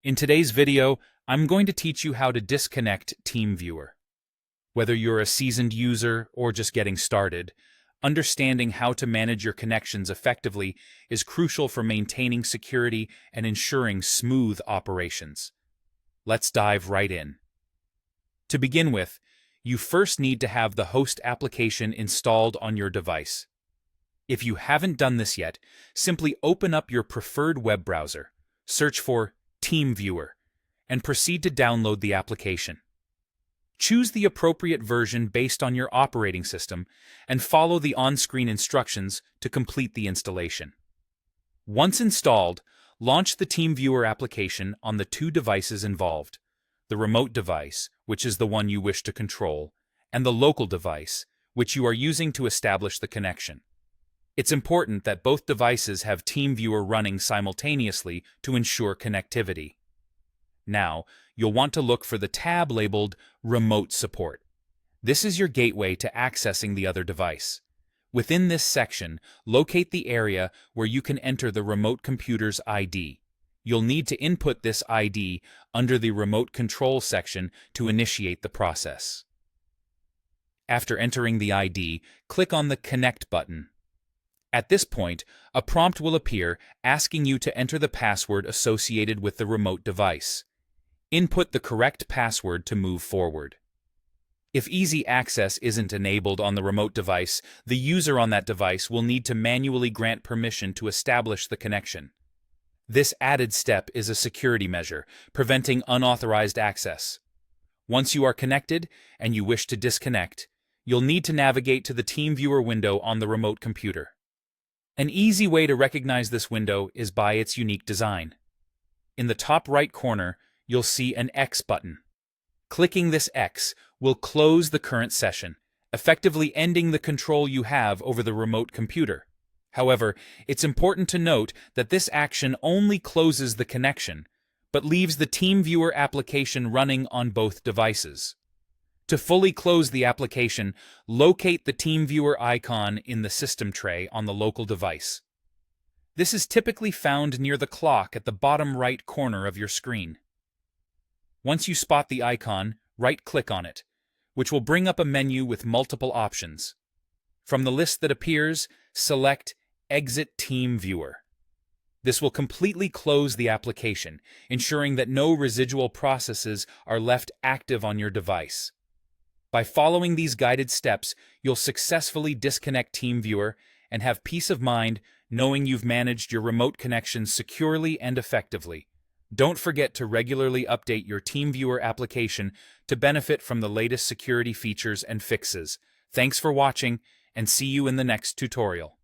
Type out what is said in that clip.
In today's video, I'm going to teach you how to disconnect Teamviewer. Whether you're a seasoned user or just getting started, understanding how to manage your connections effectively is crucial for maintaining security and ensuring smooth operations. Let's dive right in. To begin with, you first need to have the host application installed on your device. If you haven't done this yet, simply open up your preferred web browser, search for Teamviewer, and proceed to download the application. Choose the appropriate version based on your operating system and follow the on-screen instructions to complete the installation. Once installed, launch the Teamviewer application on the two devices involved, the remote device, which is the one you wish to control, and the local device, which you are using to establish the connection. It's important that both devices have Teamviewer running simultaneously to ensure connectivity. Now, you'll want to look for the tab labeled Remote Support. This is your gateway to accessing the other device. Within this section, locate the area where you can enter the remote computer's ID. You'll need to input this ID under the Remote Control section to initiate the process. After entering the ID, click on the Connect button. At this point, a prompt will appear asking you to enter the password associated with the remote device. Input the correct password to move forward. If easy access isn't enabled on the remote device, the user on that device will need to manually grant permission to establish the connection. This added step is a security measure, preventing unauthorized access. Once you are connected and you wish to disconnect, you'll need to navigate to the Teamviewer window on the remote computer. An easy way to recognize this window is by its unique design. In the top right corner, you'll see an X button. Clicking this X will close the current session, effectively ending the control you have over the remote computer. However, it's important to note that this action only closes the connection, but leaves the Teamviewer application running on both devices. To fully close the application, locate the Teamviewer icon in the system tray on the local device. This is typically found near the clock at the bottom right corner of your screen. Once you spot the icon, right-click on it, which will bring up a menu with multiple options. From the list that appears, select Exit Teamviewer. This will completely close the application, ensuring that no residual processes are left active on your device. By following these guided steps, you'll successfully disconnect Teamviewer and have peace of mind knowing you've managed your remote connections securely and effectively. Don't forget to regularly update your Teamviewer application to benefit from the latest security features and fixes. Thanks for watching, and see you in the next tutorial.